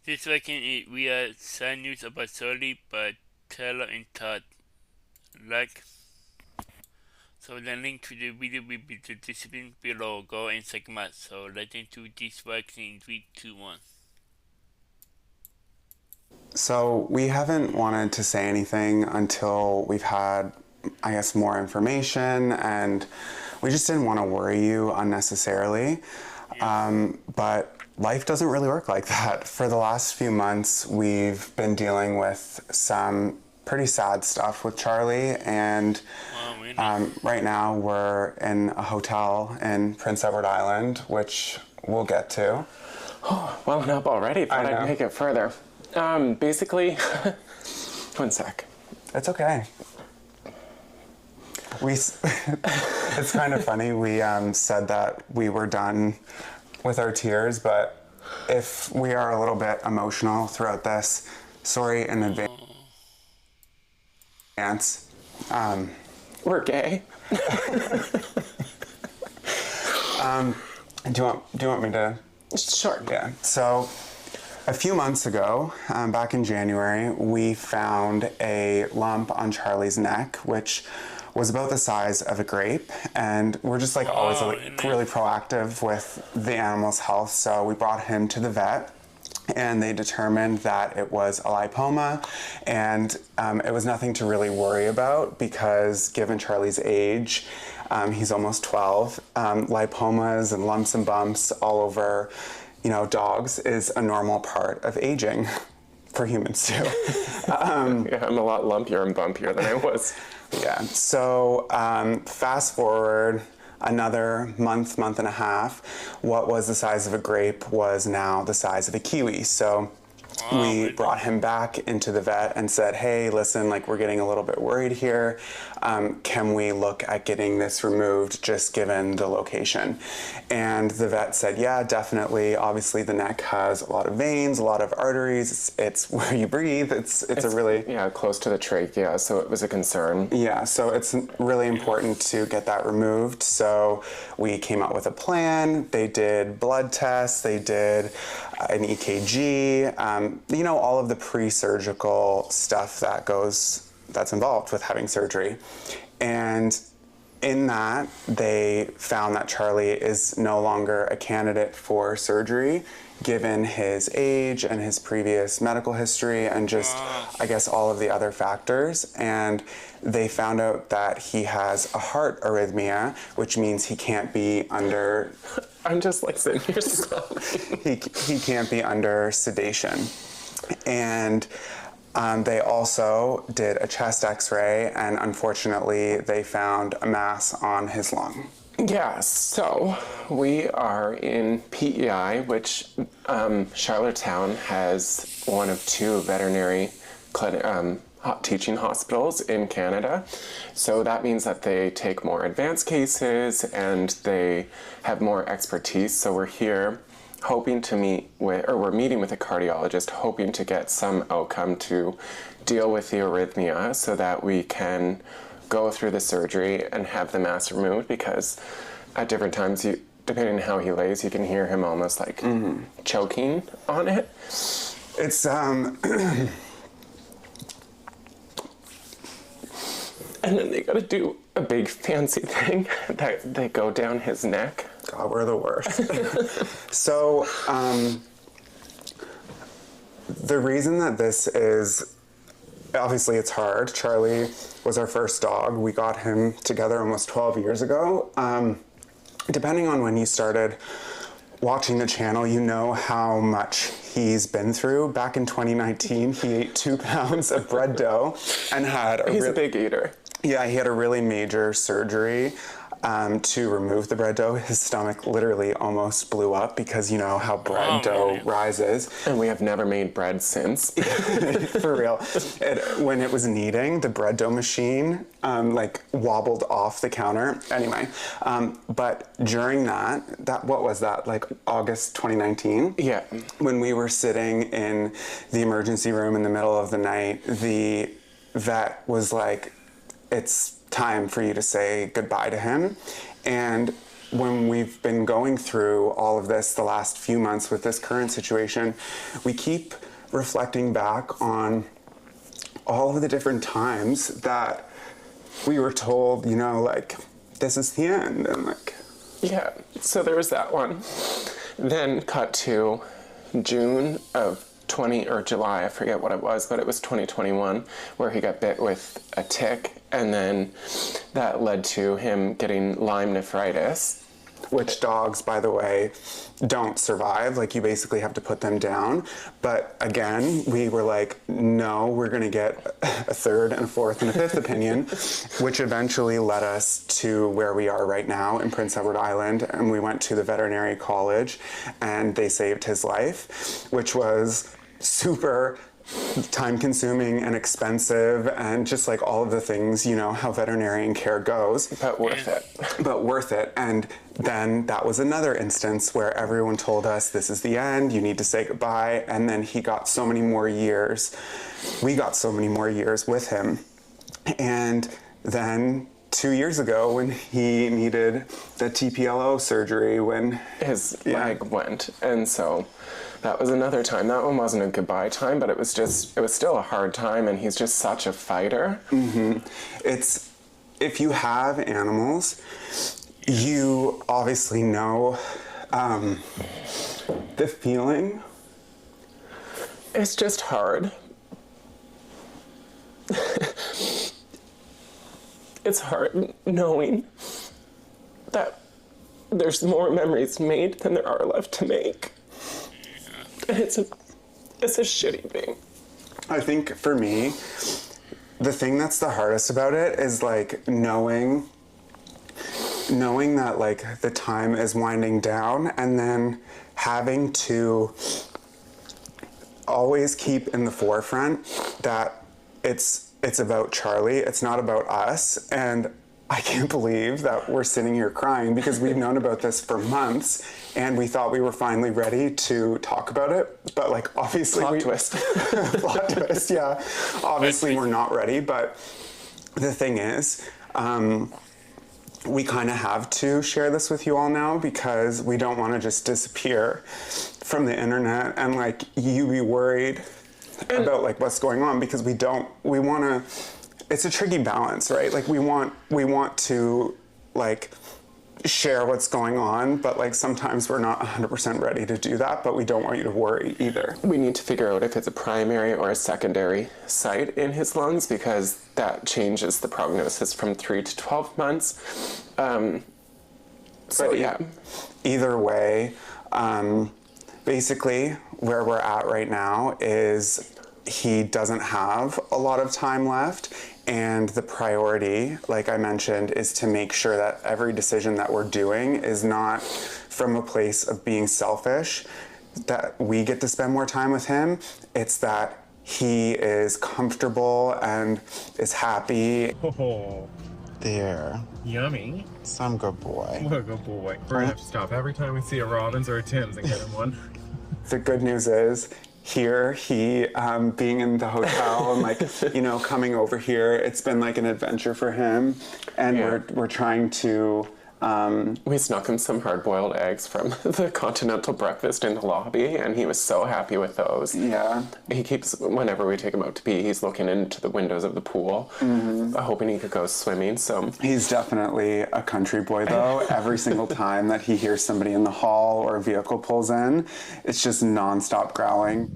This weekend we had sad news about Sully, but Taylor and Todd. Like, so the link to the video will be the description below. Go and check them out. So let's into this vaccine in 3, 2, 1. So we haven't wanted to say anything until we've had, I guess, more information, and we just didn't want to worry you unnecessarily. But life doesn't really work like that. For the last few months, we've been dealing with some pretty sad stuff with Charlie, and right now we're in a hotel in Prince Edward Island, which we'll get to. Oh, well up already. Thought I'd make it further. Basically, one sec. It's okay. It's kind of funny. We said that we were done with our tears, but if we are a little bit emotional throughout this, sorry in advance. We're gay. Do you want me to? Sure. Yeah. So, a few months ago, back in January, we found a lump on Charlie's neck, which was about the size of a grape, and we're just like always really proactive with the animal's health, so we brought him to the vet, and they determined that it was a lipoma, and it was nothing to really worry about because given Charlie's age, he's almost 12, lipomas and lumps and bumps all over dogs is a normal part of aging for humans too. Yeah, I'm a lot lumpier and bumpier than I was. Yeah, so fast forward another month and a half, what was the size of a grape was now the size of a kiwi. So we brought him back into the vet and said, hey, listen, like we're getting a little bit worried here. Can we look at getting this removed just given the location? And the vet said, yeah, definitely. Obviously the neck has a lot of veins, a lot of arteries. It's where you breathe. It's a really... Yeah, close to the trachea, so it was a concern. Yeah, so it's really important to get that removed. So we came up with a plan. They did blood tests. They did an EKG, all of the pre-surgical stuff that's involved with having surgery. And in that, they found that Charlie is no longer a candidate for surgery, given his age and his previous medical history and just, I guess, all of the other factors. And they found out that he has a heart arrhythmia, which means he can't be under... I'm just like sitting here slowly. he can't be under sedation. And they also did a chest x-ray, and unfortunately they found a mass on his lung. Yeah, so we are in PEI, which Charlottetown has one of 2 veterinary teaching hospitals in Canada. So that means that they take more advanced cases and they have more expertise. So we're here hoping to we're meeting with a cardiologist, hoping to get some outcome to deal with the arrhythmia so that we can go through the surgery and have the mass removed, because at different times, depending on how he lays, you can hear him almost like choking on it. It's and then they gotta do a big fancy thing that they go down his neck. God, we're the worst. So, the reason that this is, obviously it's hard. Charlie was our first dog. We got him together almost 12 years ago. Depending on when you started watching the channel, you know how much he's been through. Back in 2019, he ate 2 pounds of bread dough and had He's a big eater. Yeah, he had a really major surgery to remove the bread dough. His stomach literally almost blew up because you know how bread dough rises. And we have never made bread since. For real. When it was kneading, the bread dough machine wobbled off the counter. Anyway, but during that, what was that, like August 2019? Yeah. When we were sitting in the emergency room in the middle of the night, the vet was like, it's time for you to say goodbye to him. And when we've been going through all of this the last few months with this current situation, we keep reflecting back on all of the different times that we were told, you know, like, this is the end, and like... Yeah, so there was that one. Then cut to June of or July, I forget what it was, but it was 2021, where he got bit with a tick, and then that led to him getting Lyme nephritis. Which dogs, by the way, don't survive. Like, you basically have to put them down. But again, we were like, no, we're going to get a third and a fourth and a fifth opinion, which eventually led us to where we are right now in Prince Edward Island. And we went to the veterinary college, and they saved his life, which was super time-consuming and expensive, and just like all of the things, you know, how veterinarian care goes. But worth it. But worth it. And then that was another instance where everyone told us, this is the end, you need to say goodbye. And then he got so many more years. We got so many more years with him. And then 2 years ago, when he needed the TPLO surgery, when his leg went. And so that was another time. That one wasn't a goodbye time, but it was still a hard time, and he's just such a fighter. Mm-hmm. It's, if you have animals, you obviously know the feeling. It's just hard. It's hard knowing that there's more memories made than there are left to make. And it's a shitty thing. I think for me, the thing that's the hardest about it is like knowing that like the time is winding down, and then having to always keep in the forefront that it's about Charlie, it's not about us. And I can't believe that we're sitting here crying because we've known about this for months, and we thought we were finally ready to talk about it. But like, obviously Plot twist. Plot twist, yeah. Obviously we're not ready, but the thing is, we kind of have to share this with you all now because we don't want to just disappear from the internet and like you be worried about like what's going on, because we want to, it's a tricky balance, right? Like we want to like share what's going on, but like sometimes we're not 100% ready to do that, but we don't want you to worry either. We need to figure out if it's a primary or a secondary site in his lungs, because that changes the prognosis from 3 to 12 months. So yeah. Either way, basically where we're at right now is he doesn't have a lot of time left, and the priority, like I mentioned, is to make sure that every decision that we're doing is not from a place of being selfish, that we get to spend more time with him. It's that he is comfortable and is happy. Oh, There. yummy. Some good boy. What a good boy. We're gonna have to stop every time we see a Robbins or a Tim's and get him one. The good news is, here, he being in the hotel and like, you know, coming over here, it's been like an adventure for him. And Yeah. we're trying to... We snuck him some hard-boiled eggs from the continental breakfast in the lobby, and he was so happy with those. Yeah. He keeps, whenever we take him out to pee, he's looking into the windows of the pool, hoping he could go swimming, so... He's definitely a country boy, though. Every single time that he hears somebody in the hall or a vehicle pulls in, it's just nonstop growling.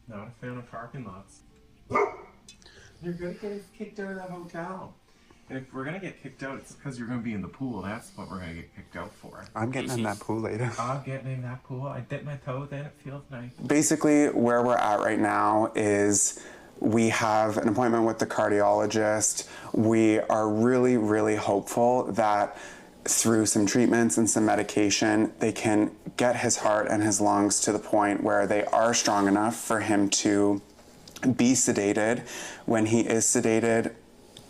Not a fan of parking lots. You're gonna get us kicked out of the hotel. And if we're gonna get kicked out, it's because you're gonna be in the pool. That's what we're gonna get kicked out for. I'm getting in that pool later. I'm getting in that pool. I dip my toes in. It feels nice. Basically, where we're at right now is we have an appointment with the cardiologist. We are really, really hopeful that through some treatments and some medication, they can get his heart and his lungs to the point where they are strong enough for him to be sedated. When he is sedated,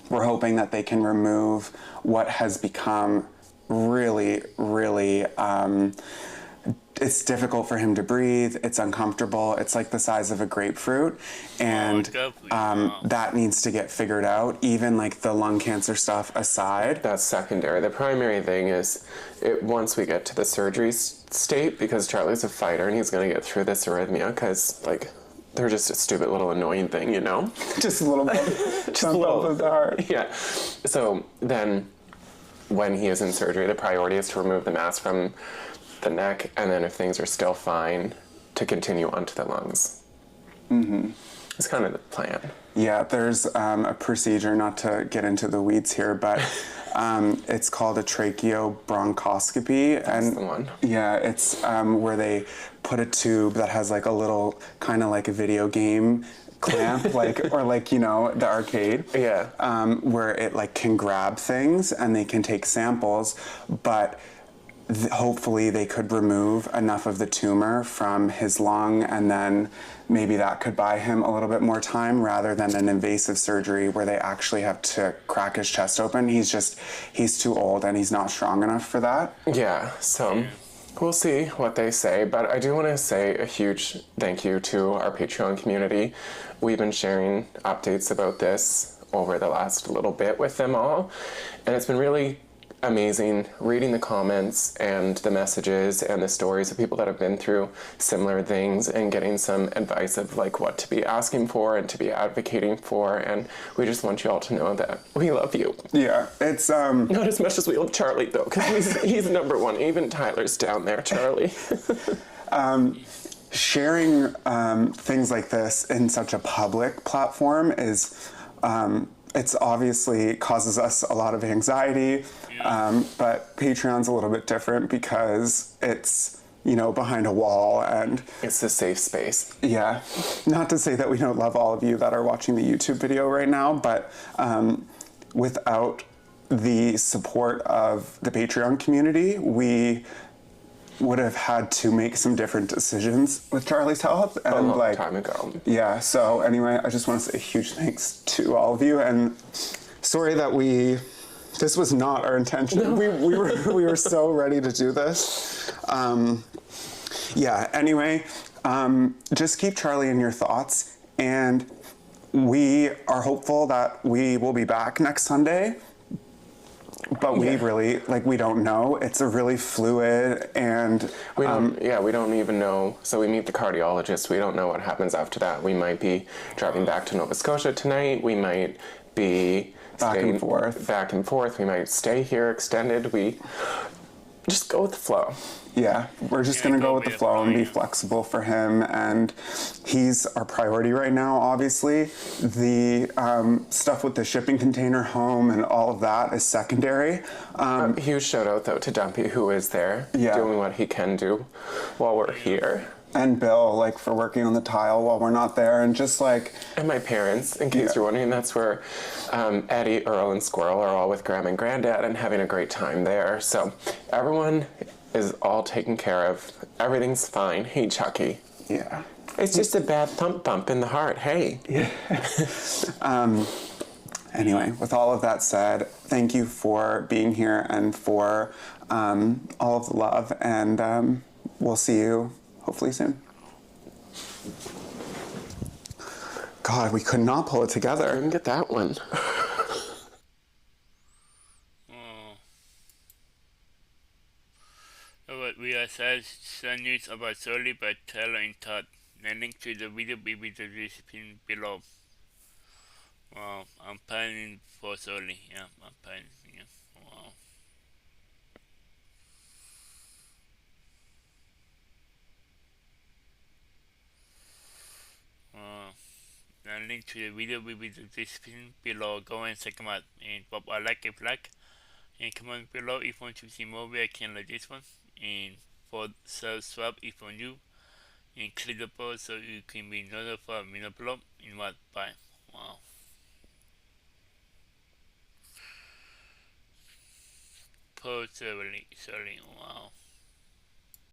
we're hoping that they can remove what has become really, really it's difficult for him to breathe. It's uncomfortable. It's like the size of a grapefruit, and that needs to get figured out. Even like the lung cancer stuff aside. That's secondary. The primary thing is once we get to the surgery state, because Charlie's a fighter and he's going to get through this arrhythmia, because like they're just a stupid little annoying thing, you know? Just a little bit. Just a little of the heart. Yeah. So then when he is in surgery, the priority is to remove the mass from the neck, and then if things are still fine, to continue onto the lungs. Mm-hmm. It's kind of the plan. Yeah, there's a procedure, not to get into the weeds here, but it's called a tracheobronchoscopy. That's the one. Yeah, it's where they put a tube that has like a little, kind of like a video game clamp, like, or like, you know, the arcade. Yeah. Where it like can grab things and they can take samples, but hopefully they could remove enough of the tumor from his lung, and then maybe that could buy him a little bit more time rather than an invasive surgery where they actually have to crack his chest open. He's too old and he's not strong enough for that. Yeah, so we'll see what they say, but I do want to say a huge thank you to our Patreon community. We've been sharing updates about this over the last little bit with them all, and it's been really amazing reading the comments and the messages and the stories of people that have been through similar things and getting some advice of like what to be asking for and to be advocating for, and we just want you all to know that we love you. Yeah, it's not as much as we love Charlie though, because he's number one. Even Tyler's down there, Charlie. Sharing things like this in such a public platform is it's obviously causes us a lot of anxiety, but Patreon's a little bit different because it's, you know, behind a wall, and it's a safe space. Yeah, not to say that we don't love all of you that are watching the YouTube video right now, but without the support of the Patreon community, we would have had to make some different decisions with Charlie's health, and a long time ago. Yeah, so anyway, I just want to say a huge thanks to all of you, and sorry that this was not our intention. No. We were so ready to do this. Yeah, anyway, just keep Charlie in your thoughts, and we are hopeful that we will be back next Sunday. But we really, we don't know. It's a really fluid, and we don't even know. So we meet the cardiologist. We don't know what happens after that. We might be driving back to Nova Scotia tonight. We might be back and forth. We might stay here extended. We just go with the flow. Yeah, we're just going to go with the flow and be flexible for him, and he's our priority right now, obviously. The stuff with the shipping container home and all of that is secondary. Huge shout out, though, to Dumpy, who is there doing what he can do while we're here. And Bill, for working on the tile while we're not there, and just And my parents, in case you're wondering, that's where Eddie, Earl, and Squirrel are all with Graham and Granddad and having a great time there. So everyone is all taken care of. Everything's fine. Hey, Chucky. Yeah. It's just a bad thump in the heart. Hey. Yeah. Anyway, with all of that said, thank you for being here and for all of the love, and we'll see you hopefully soon. God, we could not pull it together. I didn't get that one. What we are sad news about Sully by Taylor and Todd. The link to the video will be the description below. Wow, I'm pining for Sully. Yeah, I'm pining. Yeah, wow. The link to the video will be the description below. Go and check them out. And pop a like if like. And comment below if you want to see more reaction like this one. And for subscribe if you're new. And click the bell so you can be notified when I upload. And what? Bye. Wow. Post early. Sorry. Wow.